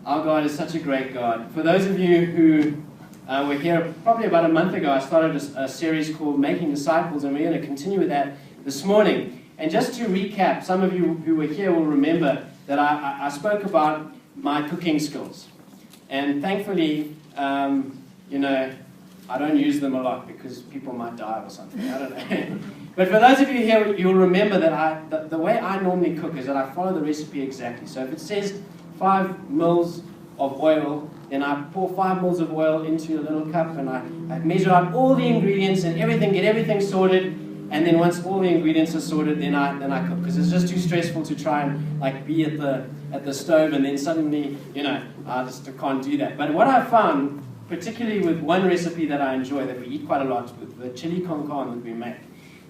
Our God is such a great God. For those of you who were here probably about a month ago, I started a series called Making Disciples, and we're going to continue with that this morning. And just to recap, some of you who were here will remember that I spoke about my cooking skills. And thankfully, I don't use them a lot because people might die or something. I don't know. But for those of you here, you'll remember that the way I normally cook is that I follow the recipe exactly. So if it says 5 mils of oil, then I pour 5 mils of oil into a little cup, and I measure out all the ingredients and everything, get everything sorted. And then once all the ingredients are sorted, then I cook, because it's just too stressful to try and be at the stove and then suddenly I just can't do that. But what I found, particularly with one recipe that I enjoy, that we eat quite a lot, with the chili con carne that we make,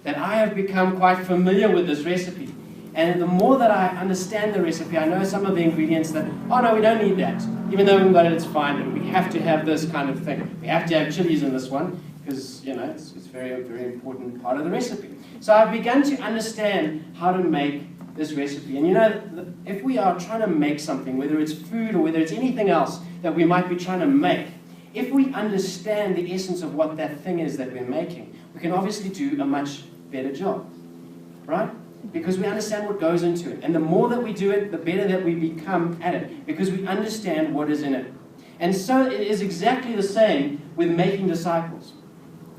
that I have become quite familiar with this recipe. And the more that I understand the recipe, I know some of the ingredients that, oh no, we don't need that. Even though we've got it, it's fine. And we have to have this kind of thing. We have to have chilies in this one, because it's very, very important part of the recipe. So I've begun to understand how to make this recipe. And if we are trying to make something, whether it's food or whether it's anything else that we might be trying to make, if we understand the essence of what that thing is that we're making, we can obviously do a much better job, right? Because we understand what goes into it. And the more that we do it, the better that we become at it, because we understand what is in it. And so it is exactly the same with making disciples.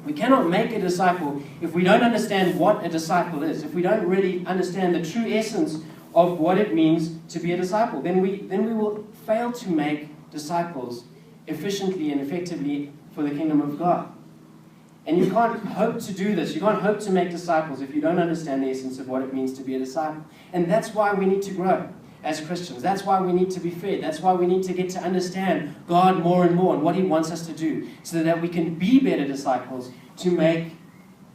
We cannot make a disciple if we don't understand what a disciple is, if we don't really understand the true essence of what it means to be a disciple. Then we will fail to make disciples efficiently and effectively for the kingdom of God. And you can't hope to do this. You can't hope to make disciples if you don't understand the essence of what it means to be a disciple. And that's why we need to grow as Christians. That's why we need to be fed. That's why we need to get to understand God more and more and what He wants us to do, so that we can be better disciples to make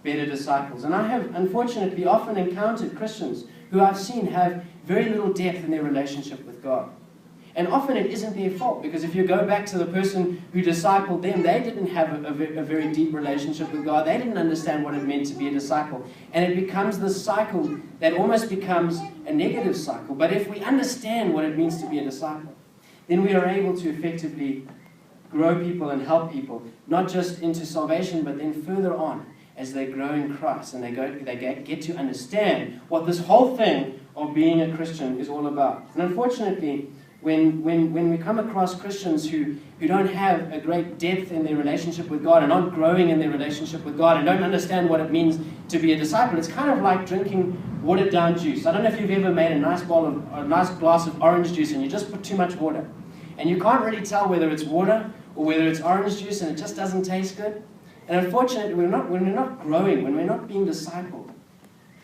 better disciples. And I have, unfortunately, often encountered Christians who I've seen have very little depth in their relationship with God. And often it isn't their fault, because if you go back to the person who discipled them, they didn't have a very deep relationship with God. They didn't understand what it meant to be a disciple. And it becomes this cycle that almost becomes a negative cycle. But if we understand what it means to be a disciple, then we are able to effectively grow people and help people, not just into salvation, but then further on as they grow in Christ and they get to understand what this whole thing of being a Christian is all about. And unfortunately, when we come across Christians who don't have a great depth in their relationship with God and aren't growing in their relationship with God and don't understand what it means to be a disciple, it's kind of like drinking watered down juice. I don't know if you've ever made a nice glass of orange juice and you just put too much water. And you can't really tell whether it's water or whether it's orange juice, and it just doesn't taste good. And unfortunately, when we're not growing, when we're not being discipled,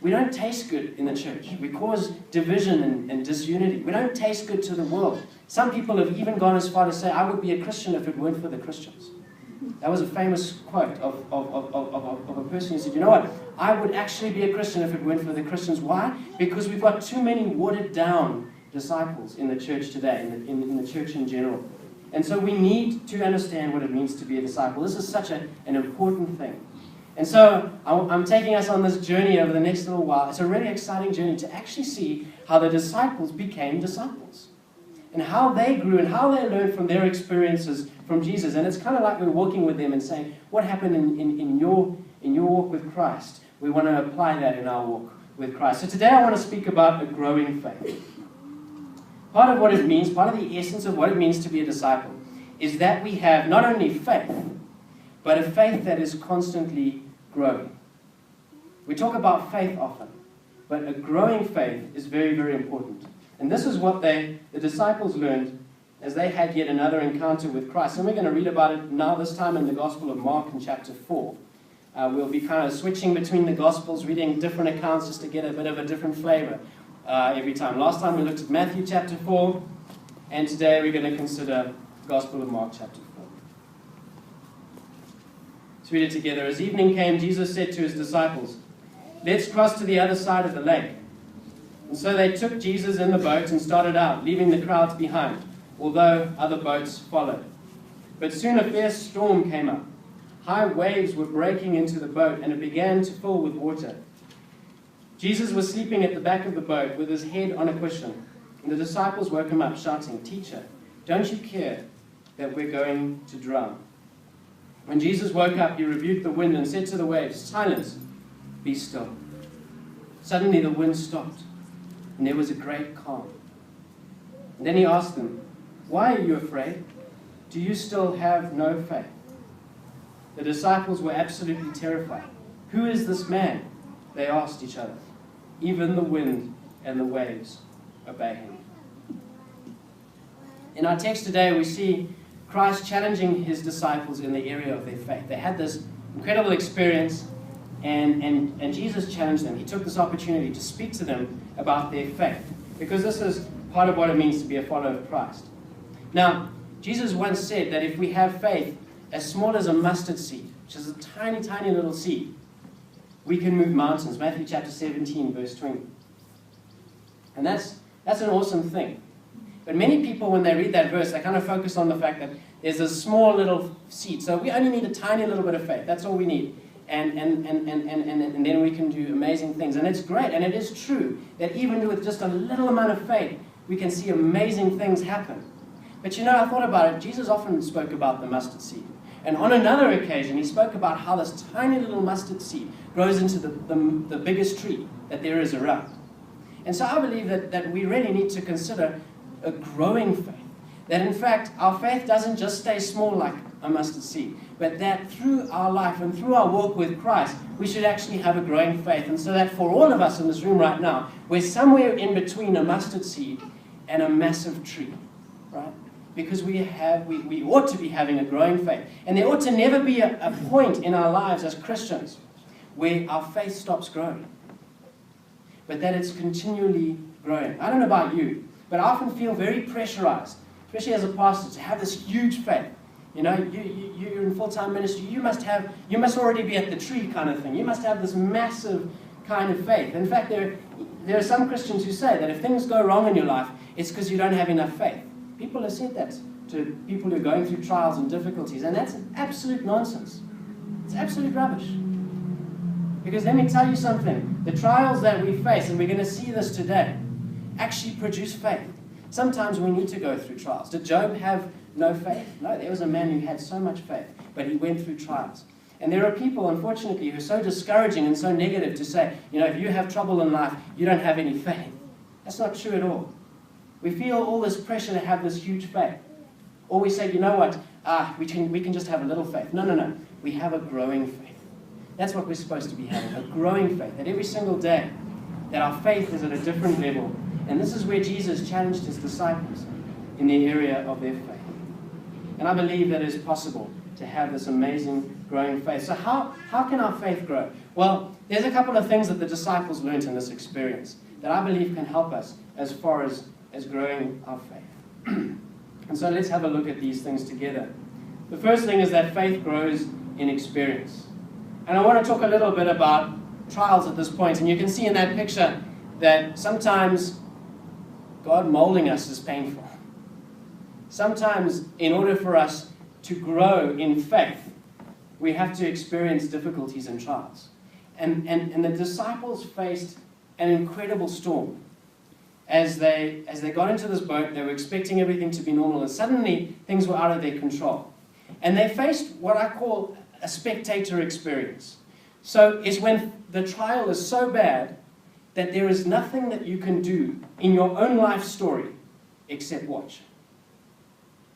we don't taste good in the church. We cause division and disunity. We don't taste good to the world. Some people have even gone as far to say, I would be a Christian if it weren't for the Christians. That was a famous quote of a person who said, you know what, I would actually be a Christian if it weren't for the Christians. Why? Because we've got too many watered down disciples in the church today, in the church in general. And so we need to understand what it means to be a disciple. This is such an important thing. And so I'm taking us on this journey over the next little while. It's a really exciting journey to actually see how the disciples became disciples and how they grew and how they learned from their experiences from Jesus. And it's kind of like we're walking with them and saying, what happened in your walk with Christ? We want to apply that in our walk with Christ. So today I want to speak about a growing faith. Part of what it means, part of the essence of what it means to be a disciple, is that we have not only faith, but a faith that is constantly growing. We talk about faith often, but a growing faith is very, very important. And this is what the disciples learned as they had yet another encounter with Christ. And we're going to read about it now, this time in the Gospel of Mark in chapter 4. We'll be kind of switching between the Gospels, reading different accounts just to get a bit of a different flavor every time. Last time we looked at Matthew chapter 4, and today we're going to consider the Gospel of Mark chapter 4. Let's read it together. As evening came, Jesus said to his disciples, let's cross to the other side of the lake. And so they took Jesus in the boat and started out, leaving the crowds behind, although other boats followed. But soon a fierce storm came up. High waves were breaking into the boat, and it began to fill with water. Jesus was sleeping at the back of the boat with his head on a cushion, and the disciples woke him up, shouting, Teacher, don't you care that we're going to drown?" When Jesus woke up, he rebuked the wind and said to the waves, "Silence, be still." Suddenly the wind stopped, and there was a great calm. And then he asked them, "Why are you afraid? Do you still have no faith?" The disciples were absolutely terrified. "Who is this man?" they asked each other. "Even the wind and the waves obey him." In our text today, we see Christ challenging his disciples in the area of their faith. They had this incredible experience, and Jesus challenged them. He took this opportunity to speak to them about their faith, because this is part of what it means to be a follower of Christ. Now, Jesus once said that if we have faith as small as a mustard seed, which is a tiny, tiny little seed, we can move mountains. Matthew chapter 17, verse 20. And that's an awesome thing. But many people, when they read that verse, they kind of focus on the fact that there's a small little seed. So we only need a tiny little bit of faith. That's all we need. And then we can do amazing things. And it's great. And it is true that even with just a little amount of faith, we can see amazing things happen. But you know, I thought about it. Jesus often spoke about the mustard seed. And on another occasion, he spoke about how this tiny little mustard seed grows into the biggest tree that there is around. And so I believe that we really need to consider a growing faith. That in fact, our faith doesn't just stay small like a mustard seed, but that through our life and through our walk with Christ, we should actually have a growing faith. And so that for all of us in this room right now, we're somewhere in between a mustard seed and a massive tree, right? Because we ought to be having a growing faith. And there ought to never be a point in our lives as Christians where our faith stops growing, but that it's continually growing. I don't know about you, but I often feel very pressurized, especially as a pastor, to have this huge faith. You know, you're in full-time ministry, you must already be at the tree kind of thing. You must have this massive kind of faith. In fact, there are some Christians who say that if things go wrong in your life, it's because you don't have enough faith. People have said that to people who are going through trials and difficulties, and that's absolute nonsense. It's absolute rubbish. Because let me tell you something, the trials that we face, and we're going to see this today, actually produce faith. Sometimes we need to go through trials. Did Job have no faith? No, there was a man who had so much faith, but he went through trials. And there are people, unfortunately, who are so discouraging and so negative to say, you know, if you have trouble in life, you don't have any faith. That's not true at all. We feel all this pressure to have this huge faith. Or we say, you know what, we can just have a little faith. No. We have a growing faith. That's what we're supposed to be having, a growing faith. That every single day, that our faith is at a different level. And this is where Jesus challenged his disciples in the area of their faith. And I believe that it is possible to have this amazing growing faith. So how can our faith grow? Well, there's a couple of things that the disciples learned in this experience that I believe can help us as far as growing our faith. And so let's have a look at these things together. The first thing is that faith grows in experience. And I want to talk a little bit about trials at this point. And you can see in that picture that sometimes God molding us is painful. Sometimes, in order for us to grow in faith, we have to experience difficulties and trials. And the disciples faced an incredible storm. As they got into this boat, they were expecting everything to be normal, and suddenly things were out of their control. And they faced what I call a spectator experience. So it's when the trial is so bad that there is nothing that you can do in your own life story except watch.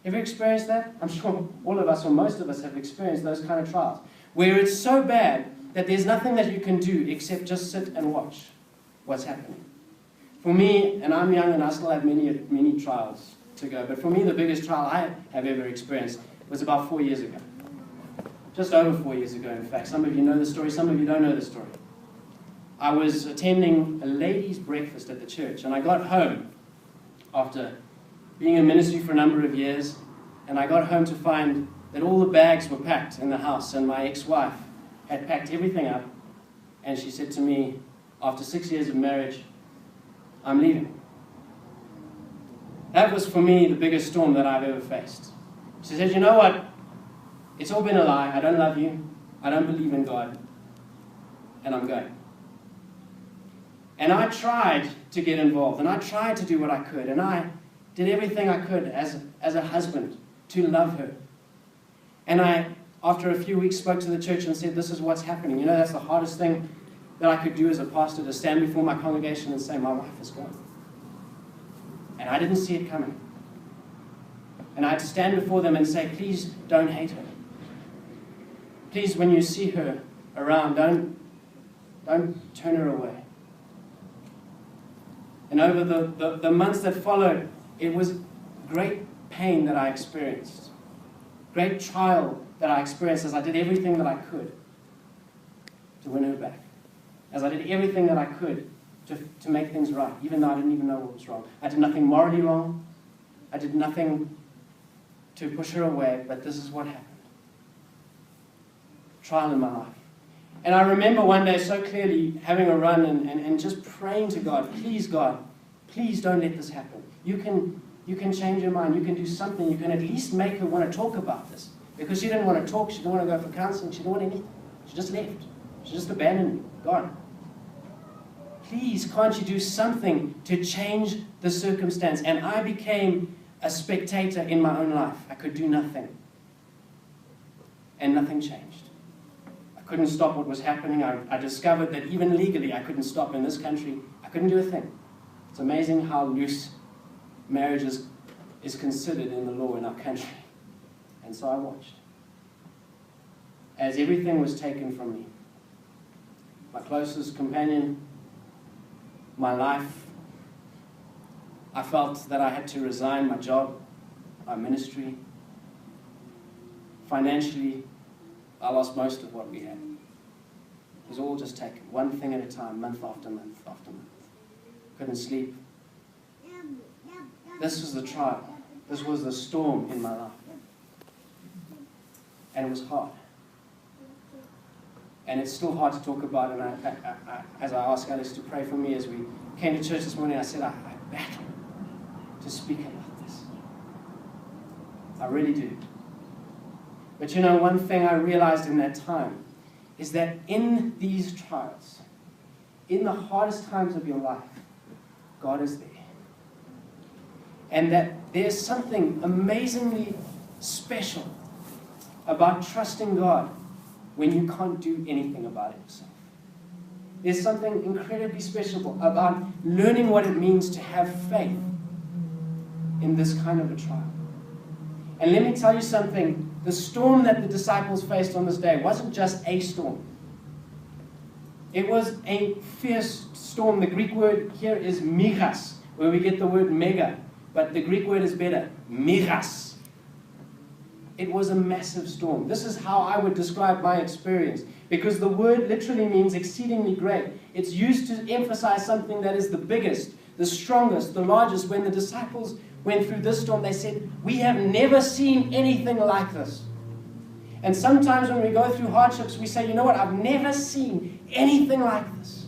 Ever experienced that? I'm sure all of us, or most of us, have experienced those kind of trials, where it's so bad that there's nothing that you can do except just sit and watch what's happening. For me, and I'm young and I still have many trials to go, but for me the biggest trial I have ever experienced was about 4 years ago. Just over 4 years ago, in fact. Some of you know the story, some of you don't know the story. I was attending a ladies' breakfast at the church, and I got home after being in ministry for a number of years, and I got home to find that all the bags were packed in the house, and my ex-wife had packed everything up, and she said to me, after 6 years of marriage, "I'm leaving." That was for me the biggest storm that I've ever faced. She said, "You know what? It's all been a lie. I don't love you. I don't believe in God. And I'm going." And I tried to get involved, and I tried to do what I could, and I did everything I could as a husband to love her. And I, after a few weeks, spoke to the church and said, this is what's happening. You know, that's the hardest thing that I could do as a pastor, to stand before my congregation and say, my wife is gone. And I didn't see it coming. And I had to stand before them and say, please don't hate her. Please, when you see her around, don't turn her away. And over the months that followed, it was great pain that I experienced. Great trial that I experienced as I did everything that I could to win her back. As I did everything that I could to make things right, even though I didn't even know what was wrong. I did nothing morally wrong. I did nothing to push her away, but this is what happened. Trial in my life. And I remember one day so clearly having a run and just praying to God, God, please don't let this happen. You can change her mind. You can do something. You can at least make her want to talk about this. Because she didn't want to talk. She didn't want to go for counseling. She didn't want anything. She just left. She just abandoned me. Gone. Please, can't you do something to change the circumstance? And I became a spectator in my own life. I could do nothing. And nothing changed. I couldn't stop what was happening. I discovered that even legally I couldn't stop in this country. I couldn't do a thing. It's amazing how loose marriage is considered in the law in our country. And so I watched as everything was taken from me. My closest companion, my life. I felt that I had to resign my job, my ministry. Financially, I lost most of what we had. It was all just taken, one thing at a time, month after month after month. Couldn't sleep. This was the trial. This was the storm in my life. And it was hard. And it's still hard to talk about. And as I asked Alice to pray for me as we came to church this morning, I said, I battle to speak about this. I really do. But you know, one thing I realized in that time is that in these trials, in the hardest times of your life, God is there. And that there's something amazingly special about trusting God when you can't do anything about it yourself. There's something incredibly special about learning what it means to have faith in this kind of a trial. And let me tell you something, the storm that the disciples faced on this day wasn't just a storm. It was a fierce storm. The Greek word here is megas, where we get the word mega, but the Greek word is better, megas. It was a massive storm. This is how I would describe my experience, because the word literally means exceedingly great. It's used to emphasize something that is the biggest, the strongest, the largest. When the disciples went through this storm, they said, we have never seen anything like this. And sometimes when we go through hardships, we say, you know what, I've never seen anything like this.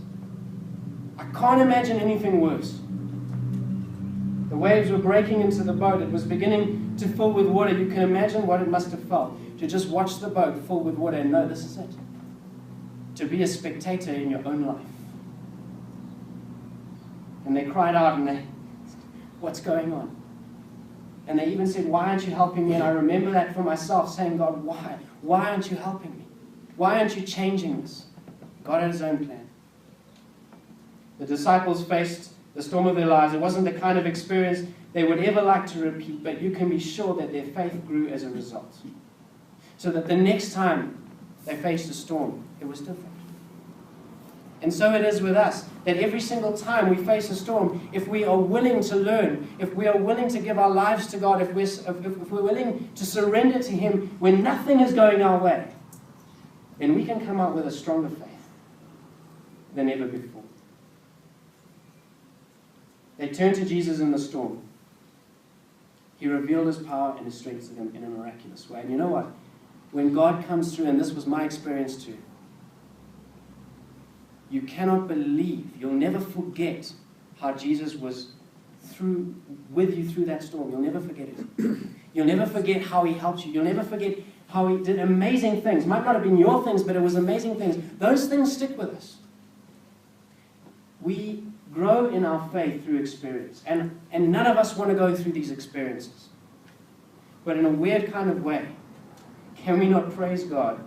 I can't imagine anything worse. The waves were breaking into the boat. It was beginning to fill with water. You can imagine what it must have felt to just watch the boat fill with water and know this is it. To be a spectator in your own life. And they cried out and they, what's going on? And they even said, why aren't you helping me? And I remember that for myself, saying, God, why? Why aren't you helping me? Why aren't you changing this? God had his own plan. The disciples faced the storm of their lives. It wasn't the kind of experience they would ever like to repeat, but you can be sure that their faith grew as a result. So that the next time they faced a storm, it was different. And so it is with us, that every single time we face a storm, if we are willing to learn, if we are willing to give our lives to God, if we're willing to surrender to Him when nothing is going our way, then we can come out with a stronger faith than ever before. They turned to Jesus in the storm. He revealed His power and His strength to them in a miraculous way. And you know what? When God comes through, and this was my experience too, you cannot believe, you'll never forget how Jesus was with you through that storm. You'll never forget it. You'll never forget how He helped you. You'll never forget how He did amazing things. Might not have been your things, but it was amazing things. Those things stick with us. We grow in our faith through experience. And none of us want to go through these experiences. But in a weird kind of way, can we not praise God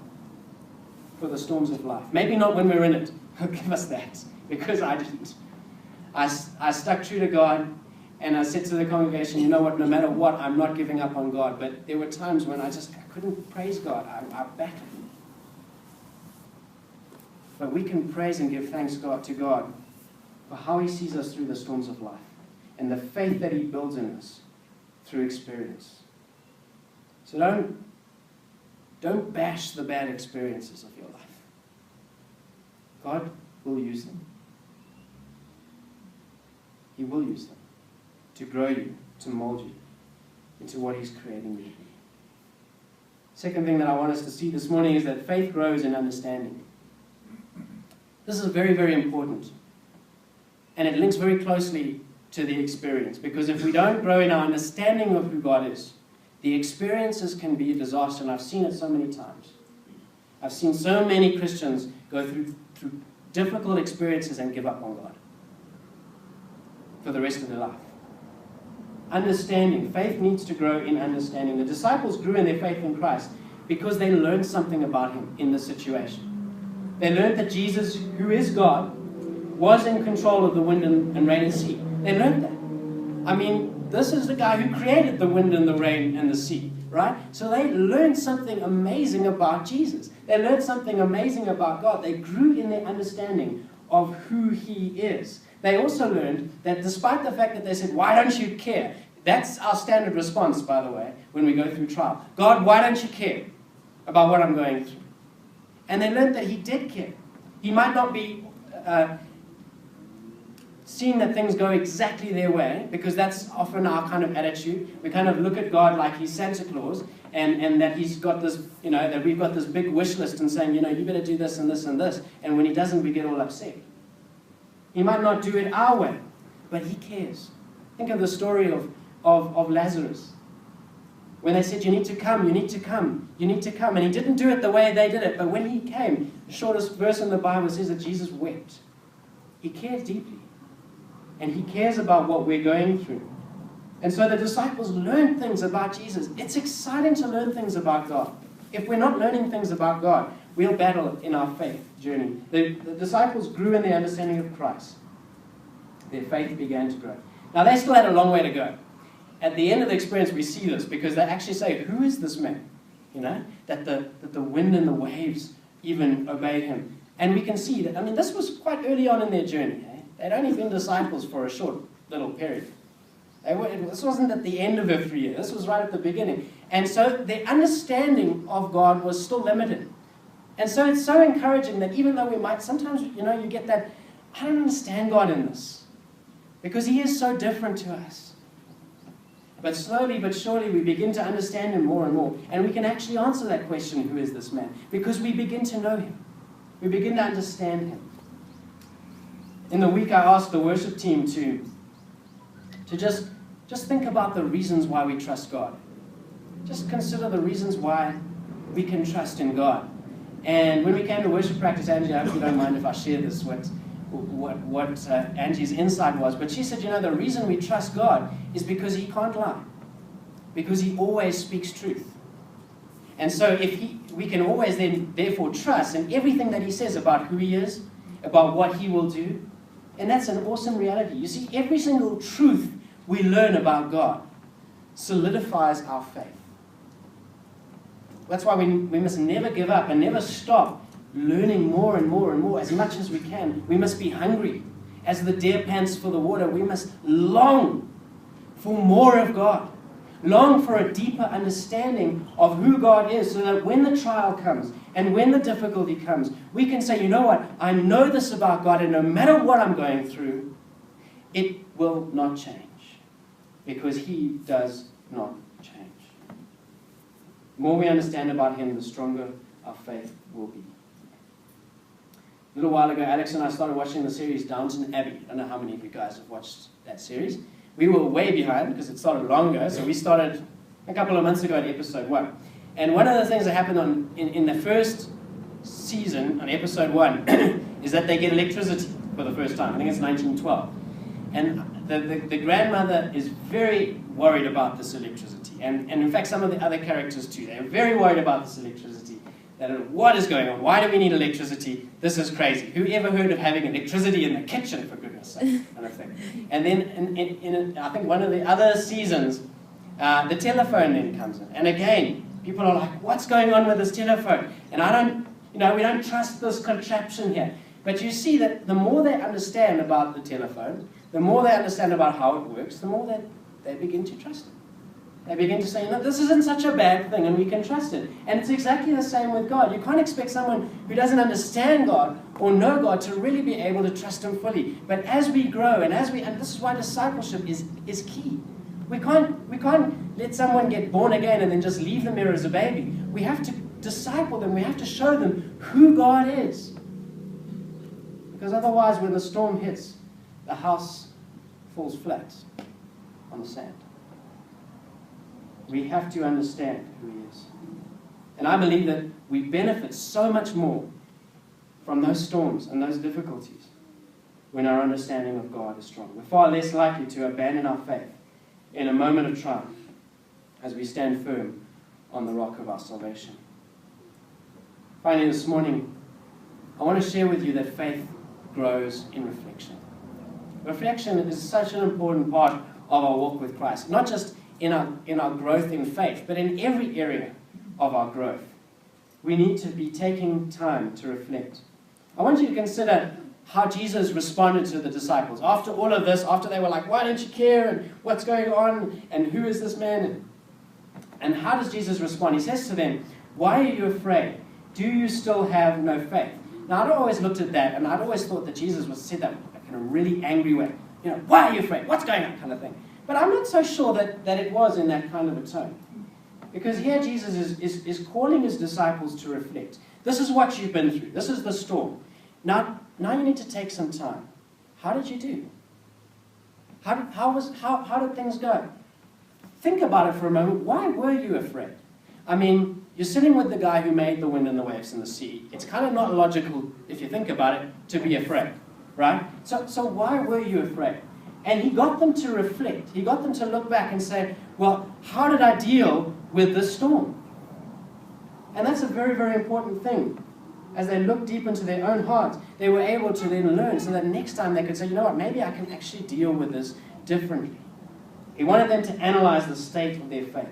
for the storms of life? Maybe not when we're in it. Give us that. Because I didn't. I stuck true to God, and I said to the congregation, you know what, no matter what, I'm not giving up on God. But there were times when I couldn't praise God. I battled. But we can praise and give thanks to God for how He sees us through the storms of life and the faith that He builds in us through experience. So don't bash the bad experiences of your life. God will use them. He will use them to grow you, to mold you into what He's creating you to be. Second thing that I want us to see this morning is that faith grows in understanding. This is very, very important. And it links very closely to the experience. Because if we don't grow in our understanding of who God is, the experiences can be a disaster. And I've seen it so many times. I've seen so many Christians go through difficult experiences and give up on God for the rest of their life. Understanding. Faith needs to grow in understanding. The disciples grew in their faith in Christ because they learned something about Him in the situation. They learned that Jesus, who is God, was in control of the wind and rain and sea. They learned that. I mean, this is the guy who created the wind and the rain and the sea, right? So they learned something amazing about Jesus. They learned something amazing about God. They grew in their understanding of who He is. They also learned that despite the fact that they said, why don't you care? That's our standard response, by the way, when we go through trial. God, why don't you care about what I'm going through? And they learned that He did care. He might not be seeing that things go exactly their way, because that's often our kind of attitude. We kind of look at God like He's Santa Claus, and that He's got this, that we've got this big wish list and saying, you better do this and this and this. And when He doesn't, we get all upset. He might not do it our way, but He cares. Think of the story of Lazarus. When they said, you need to come, you need to come, you need to come. And He didn't do it the way they did it. But when He came, the shortest verse in the Bible says that Jesus wept. He cared deeply. And He cares about what we're going through. And so the disciples learned things about Jesus. It's exciting to learn things about God. If we're not learning things about God, we'll battle in our faith journey. The disciples grew in their understanding of Christ. Their faith began to grow. Now, they still had a long way to go. At the end of the experience, we see this, because they actually say, who is this man? That the wind and the waves even obeyed Him. And we can see that, this was quite early on in their journey. They'd only been disciples for a short little period. This wasn't at the end of their 3 years. This was right at the beginning. And so their understanding of God was still limited. And so it's so encouraging that even though we might, sometimes, you get that, I don't understand God in this. Because He is so different to us. But slowly but surely we begin to understand Him more and more. And we can actually answer that question, who is this man? Because we begin to know Him. We begin to understand Him. In the week, I asked the worship team to just think about the reasons why we trust God. Just consider the reasons why we can trust in God. And when we came to worship practice, Angie, I hope you don't mind if I share this, what Angie's insight was. But she said, the reason we trust God is because He can't lie. Because He always speaks truth. And so we can always then therefore trust in everything that He says about who He is, about what He will do. And that's an awesome reality. You see, every single truth we learn about God solidifies our faith. That's why we must never give up and never stop learning more and more and more as much as we can. We must be hungry. As the deer pants for the water, we must long for more of God. Long for a deeper understanding of who God is, so that when the trial comes and when the difficulty comes, we can say, you know what, I know this about God, and no matter what I'm going through, it will not change. Because He does not change. The more we understand about Him, the stronger our faith will be. A little while ago, Alex and I started watching the series Downton Abbey. I don't know how many of you guys have watched that series. We were way behind because it started longer, so we started a couple of months ago at episode 1. And one of the things that happened in the first season, on episode 1, is that they get electricity. for the first time. I think it's 1912. And the grandmother is very worried about this electricity. And in fact, some of the other characters too. They're very worried about this electricity. They don't know what is going on. Why do we need electricity? This is crazy. Who ever heard of having electricity in the kitchen, for goodness sake? Kind of thing. And then in I think one of the other seasons, the telephone then comes in. And again, people are like, what's going on with this telephone? And we don't trust this contraption here. But you see that the more they understand about the telephone, the more they understand about how it works, the more they begin to trust it. They begin to say, this isn't such a bad thing and we can trust it. And it's exactly the same with God. You can't expect someone who doesn't understand God or know God to really be able to trust Him fully. But as we grow and this is why discipleship is key. We can't let someone get born again and then just leave them there as a baby. We have to disciple them. We have to show them who God is. Because otherwise, when the storm hits, the house falls flat on the sand. We have to understand who He is. And I believe that we benefit so much more from those storms and those difficulties when our understanding of God is strong. We're far less likely to abandon our faith in a moment of triumph as we stand firm on the rock of our salvation. Finally, this morning, I want to share with you that faith grows in reflection. Reflection is such an important part of our walk with Christ, not just in our growth in faith, but in every area of our growth. We need to be taking time to reflect. I want you to consider how Jesus responded to the disciples. After all of this, after they were like, why don't you care? And what's going on? And who is this man? And how does Jesus respond? He says to them, why are you afraid? Do you still have no faith? Now, I'd always looked at that, and I'd always thought that Jesus said that in a really angry way. Why are you afraid? What's going on? Kind of thing. But I'm not so sure that it was in that kind of a tone. Because here Jesus is calling His disciples to reflect. This is what you've been through. This is the storm. Now you need to take some time. How did you do? How did things go? Think about it for a moment. Why were you afraid? I mean, you're sitting with the guy who made the wind and the waves and the sea. It's kind of not logical, if you think about it, to be afraid, right? So why were you afraid? And He got them to reflect. He got them to look back and say, well, how did I deal with this storm? And that's a very, very important thing. As they looked deep into their own hearts, they were able to then learn so that next time they could say, you know what, maybe I can actually deal with this differently. He wanted them to analyze the state of their faith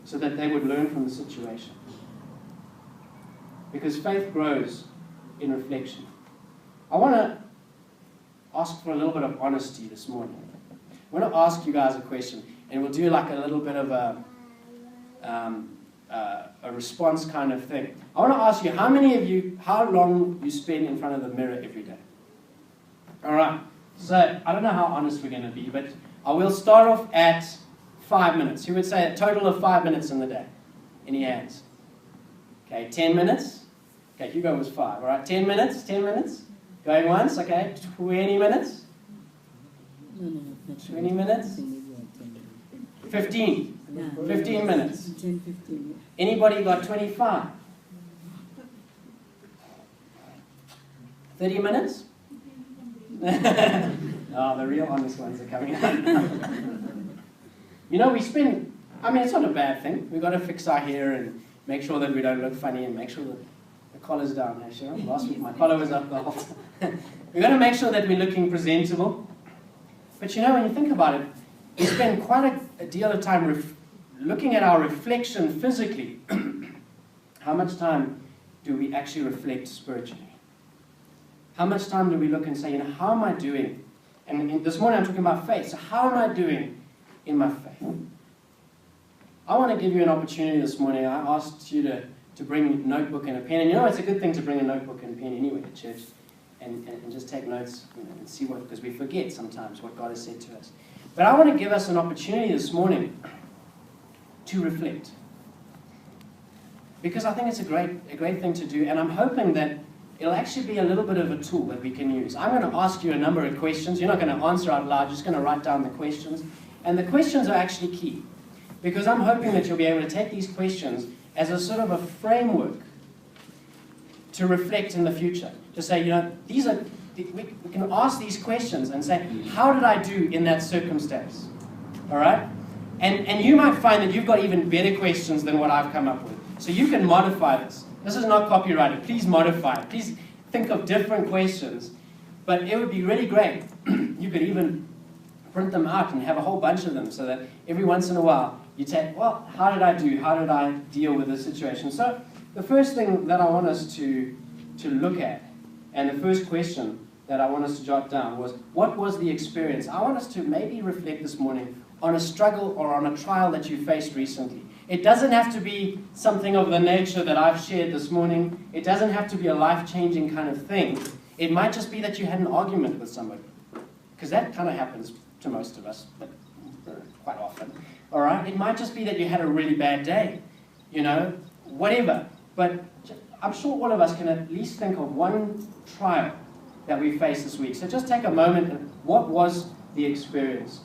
so that they would learn from the situation. Because faith grows in reflection. I want to ask for a little bit of honesty this morning. I want to ask you guys a question, and we'll do like a little bit of a response kind of thing. I want to ask you, how long you spend in front of the mirror every day? All right. So I don't know how honest we're going to be, but I will start off at 5 minutes. Who would say a total of 5 minutes in the day? Any hands? Okay, 10 minutes? Okay, Hugo was 5. All right, 10 minutes? 10 minutes? Going once? Okay, 20 minutes? 20 minutes? 15. 15 minutes. 15. Anybody got 25? 30 minutes? Oh, the real honest ones are coming out. We spend, it's not a bad thing. We've got to fix our hair and make sure that we don't look funny and make sure that the collar's down. Actually, last week my collar was up the whole time. We've got to make sure that we're looking presentable. But when you think about it, we spend quite a deal of time looking at our reflection physically. How much time do we actually reflect spiritually? How much time do we look and say, how am I doing? And this morning I'm talking about faith. So how am I doing in my faith? I want to give you an opportunity this morning. I asked you to bring a notebook and a pen. And it's a good thing to bring a notebook and a pen anyway to church and just take notes and see because we forget sometimes what God has said to us. But I want to give us an opportunity this morning to reflect. Because I think it's a great thing to do. And I'm hoping that it'll actually be a little bit of a tool that we can use. I'm going to ask you a number of questions. You're not going to answer out loud. You're just going to write down the questions. And the questions are actually key. Because I'm hoping that you'll be able to take these questions as a sort of a framework to reflect in the future. To say, these are we can ask these questions and say, how did I do in that circumstance? All right? And you might find that you've got even better questions than what I've come up with. So you can modify this. This is not copyrighted. Please modify it. Please think of different questions. But it would be really great. You could even print them out and have a whole bunch of them so that every once in a while you take, well, how did I do? How did I deal with this situation? So the first thing that I want us to look at, and the first question that I want us to jot down was, what was the experience? I want us to maybe reflect this morning on a struggle or on a trial that you faced recently. It doesn't have to be something of the nature that I've shared this morning. It doesn't have to be a life-changing kind of thing. It might just be that you had an argument with somebody, because that kind of happens to most of us, but quite often. All right? It might just be that you had a really bad day, you know, whatever. But I'm sure all of us can at least think of one trial that we faced this week. So just take a moment and what was the experience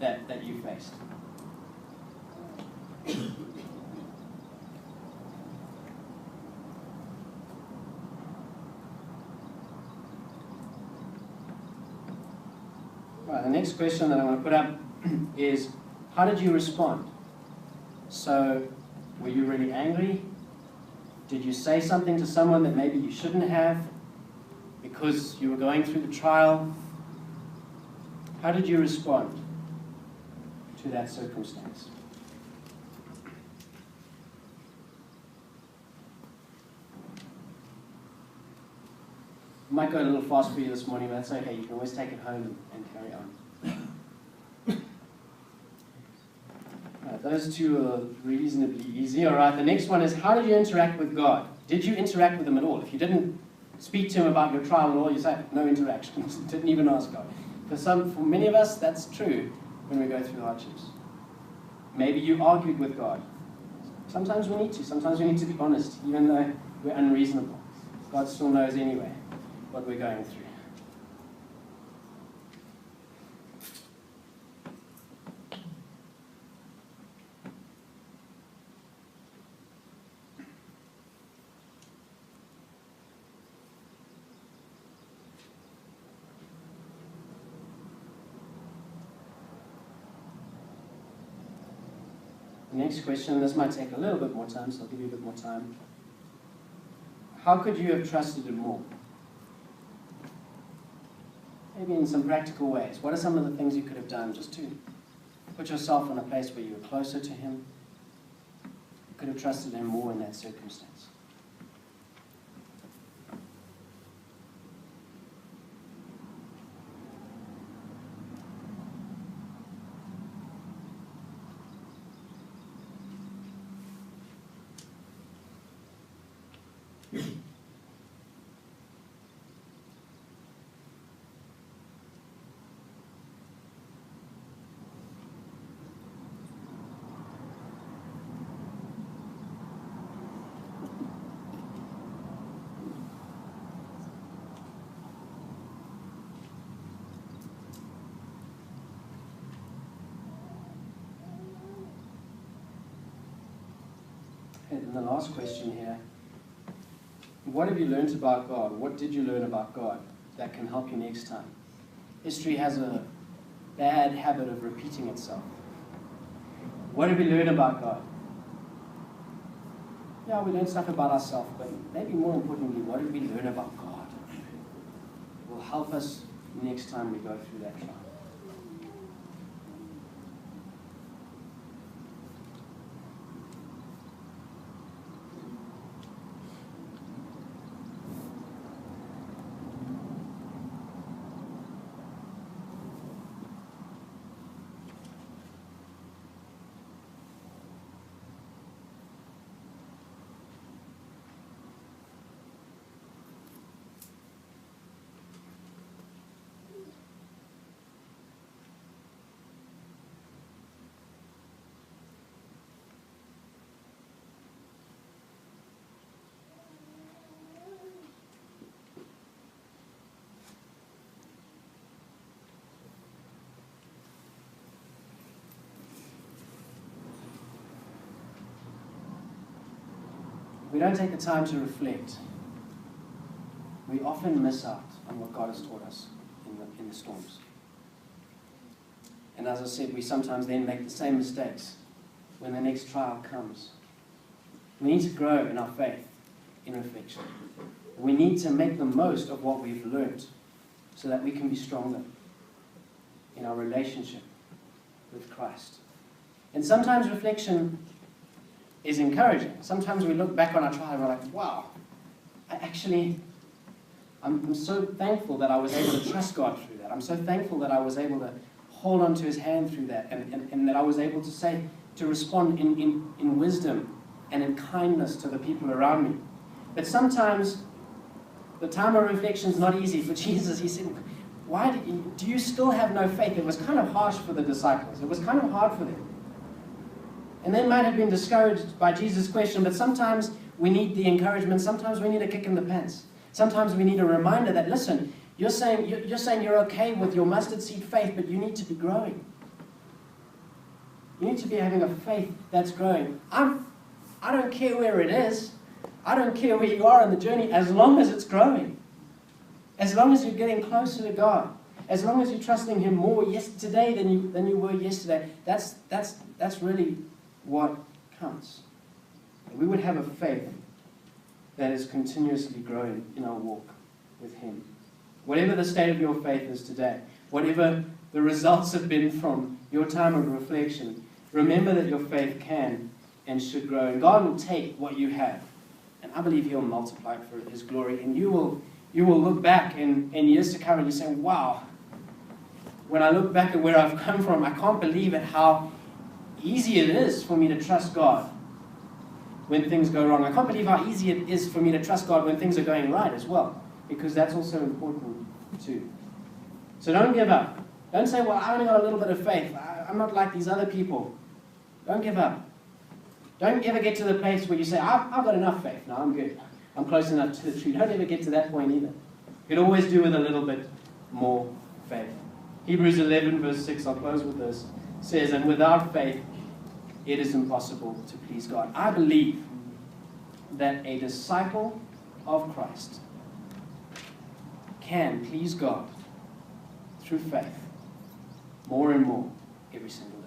that you faced? Right, the next question that I want to put up is, how did you respond? So, were you really angry? Did you say something to someone that maybe you shouldn't have because you were going through the trial? How did you respond to that circumstance? I might go a little fast for you this morning, but that's okay. You can always take it home and carry on. Right, those two are reasonably easy. All right, the next one is, how did you interact with God? Did you interact with Him at all? If you didn't speak to Him about your trial at all, you say, no interaction. Didn't even ask God. For many of us, that's true when we go through hardships. Maybe you argued with God. Sometimes we need to. Sometimes we need to be honest, even though we're unreasonable. God still knows anyway what we're going through. The next question, this might take a little bit more time, so I'll give you a bit more time. How could you have trusted Him more? Maybe in some practical ways. What are some of the things you could have done just to put yourself in a place where you were closer to Him? You could have trusted Him more in that circumstance. And the last question here, what have you learned about God? What did you learn about God that can help you next time? History has a bad habit of repeating itself. What have we learned about God? Yeah, we learned stuff about ourselves, but maybe more importantly, what did we learn about God? It will help us next time we go through that trial. We don't take the time to reflect. we often miss out on what God has taught us in the storms. And as I said, we sometimes then make the same mistakes when the next trial comes. We need to grow in our faith in reflection. We need to make the most of what we've learned so that we can be stronger in our relationship with Christ. And sometimes reflection is encouraging. Sometimes we look back on our trial and we're like, wow, I'm so thankful that I was able to trust God through that. I'm so thankful that I was able to hold on to his hand through that, and that I was able to respond in wisdom and in kindness to the people around me. But sometimes the time of reflection is not easy for Jesus. He said, why do you still have no faith? It was kind of harsh for the disciples. It was kind of hard for them. And they might have been discouraged by Jesus' question, but sometimes we need the encouragement. Sometimes we need a kick in the pants. Sometimes we need a reminder that, listen, you're saying you're okay with your mustard seed faith, but you need to be growing. You need to be having a faith that's growing. I don't care where it is. I don't care where you are in the journey, as long as it's growing. As long as you're getting closer to God. As long as you're trusting him more today than you were yesterday. That's really what counts. We would have a faith that is continuously growing in our walk with him. Whatever the state of your faith is today, whatever the results have been from your time of reflection, remember that your faith can and should grow. And God will take what you have, and I believe he'll multiply it for his glory. And you will look back in years to come and you say, wow, when I look back at where I've come from, I can't believe it, how easy it is for me to trust God when things go wrong. I can't believe how easy it is for me to trust God when things are going right as well, because that's also important too. So don't give up. Don't say, well, I only got a little bit of faith. I'm not like these other people. Don't give up. Don't ever get to the place where you say, I've got enough faith. No, I'm good. I'm close enough to the tree. Don't ever get to that point either. You can always do with a little bit more faith. Hebrews 11 verse 6, I'll close with this, says, and without faith, it is impossible to please God. I believe that a disciple of Christ can please God through faith more and more every single day.